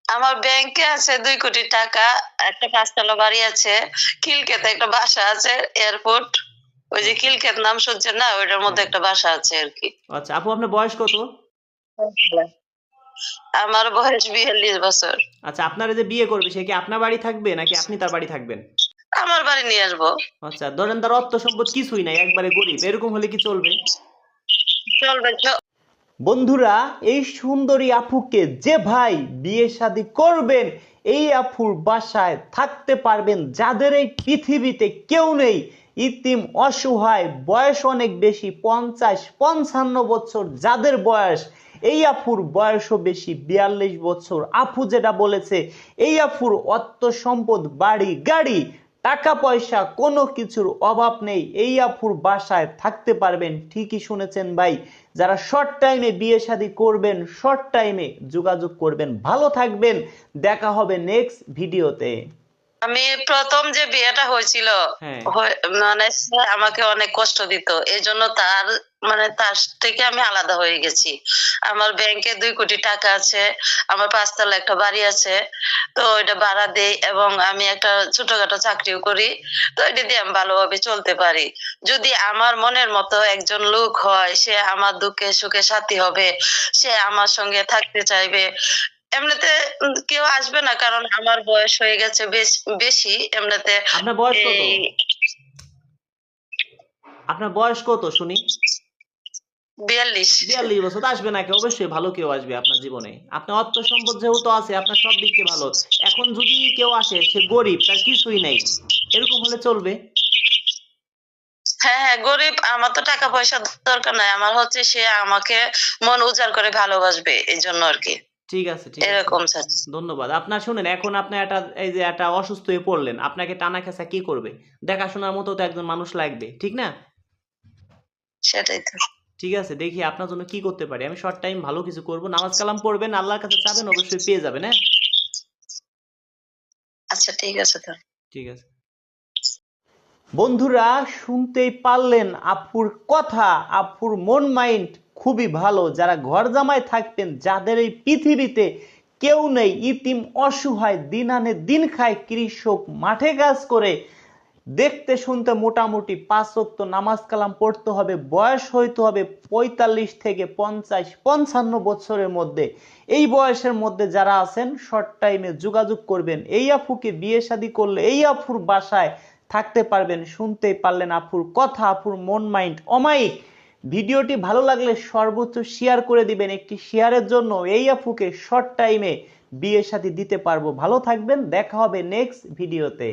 আমার ব্যাংকে আছে ২ কোটি টাকা, একটা ৫ তলা বাড়ি আছে, খিলক্ষেতে একটা বাসা আছে, এয়ারপোর্ট। ওই যে আচ্ছা। খিলক্ষেত নাম শুনছেন না? ওইটার মধ্যে হ্যাঁ। একটা বাসা আছে আরকি। আচ্ছা আপু আপনার বয়স কত? আমার বয়স ৪২ বছর। আচ্ছা আপনারা যে বিয়ে করবে সে কি আপনার বাড়ি থাকবে নাকি আপনি তার বাড়ি থাকবেন? আমার বাড়ি নিয়ে আসবো। আচ্ছা ধরেন তার অর্থ সম্পদ কিছুই নাই, একবারে গরিব, এরকম হলে কি চলবে? চলবে বন্ধুরা, এই সুন্দরী আপুকে যে ভাই বিয়ে শাদী করবেন, এই আপুর বাসায় থাকতে পারবেন যাদের এই পৃথিবীতে কেউ নেই, ইতিম অসহায়, বয়স অনেক বেশি, 50-55 বছর যাদের বয়স, এই আপুর বয়সও বেশি, 42 বছর। আপু যেটা বলেছে, এই আপুর অর্থ সম্পদ, বাড়ি গাড়ি, টাকা পয়সা কোনো কিছুর অভাব নেই, এই আপুর বাসায় থাকতে পারবেন। ঠিকই শুনেছেন ভাই। যারা শর্ট টাইমে বিয়ে শাদী করবেন, শর্ট টাইমে যোগাযোগ করবেন। ভালো থাকবেন, দেখা হবে নেক্সট ভিডিওতে। আমি ১ম যে বিয়েটা হয়েছিল, হ্যাঁ। মানে সে আমাকে অনেক কষ্ট দিত। এজন্য তার থেকে আমি আলাদা হয়ে গেছি। আমার ব্যাংকে ২ কোটি টাকা আছে, আমার ৫ তলা একটা বাড়ি আছে। তো ওইটা ভাড়া দেই এবং আমি একটা ছোটখাটো চাকরিও করি। তো এটা দিয়ে আমি ভালোভাবে চলতে পারি। যদি আমার মনের মতো একজন লোক হয়, সে আমার দুঃখে সুখে সাথী হবে, সে আমার সঙ্গে থাকতে চাইবে। এমনিতে কেউ আসবে না, কারণ আমার বয়স হয়ে গেছে বেশি। এমনিতে আপনার বয়স কত? এই আপনার বয়স কত শুনি? ৪২। 42 বছর। তো আসবে না কেউ, অবশ্যই ভালো কেউ আসবে আপনার জীবনে। আপনার অর্থ সম্পদ যেহেতু আছে, আপনার সব দিক থেকে ভালো। এখন যদি কেউ আসে সে গরিব, তার কিছুই নাই, এরকম হলে চলবে? হ্যাঁ, হ্যাঁ, গরিব, আমার তো টাকা পয়সার দরকার নাই। আমার হচ্ছে সে আমাকে মন উজাড় করে ভালোবাসবে। এজন্য আরকি। ঠিক আছে, ঠিক আছে। এরকম চাচ্ছি। ধন্যবাদ। আপনার শুনেন, এখন আপনি এই যে একটা অসুস্থ হয়ে পড়লেন, আপনাকে টানা খেঁচা কি করবে? দেখাশোনার মতো তো একজন মানুষ লাগবে, ঠিক না? সেটাই তো। ঠিক আছে, দেখি আপনার জন্য কি করতে পারি। আমি শর্ট টাইম ভালো কিছু করব। নামাজ কালাম পড়বেন, আল্লাহর কাছে চাবেন, অবশ্যই পেয়ে যাবেন, হ্যাঁ? আচ্ছা, ঠিক আছে তো। ঠিক আছে। বন্ধুরা, শুনতেই পারলেন আপুর কথা, আপুর মন মাইন্ড খুবই ভালো। যারা ঘর জামায় থাকবেন, যাদের এই পৃথিবীতে কেউ নেই, ইতিম অসহায়, দিন আনে দিন খায়, কৃষক, মাঠে কাজ করে, দেখতে শুনতে মোটামুটি 5 ওয়াক্ত নামাজ কালাম পড়তে হবে, বয়স হইতে হবে 45 থেকে 50-55 বছরের মধ্যে। এই বয়সের মধ্যে যারা আছেন, শর্ট টাইমে যোগাযোগ করবেন। এই আপুকে বিয়ে শাদী করলে এই আপুর বাসায় থাকতে পারবেন। শুনতেই পারলেন আপুর কথা, আপুর মন মাইন্ড অমায়িক। ভিডিওটি ভালো লাগলে সর্বোচ্চ শেয়ার করে দিবেন। একটি শেয়ারের জন্য এই আপুকে শর্ট টাইমে বিয়ে শাদী দিতে পারবো। ভালো থাকবেন, দেখা হবে নেক্সট ভিডিওতে।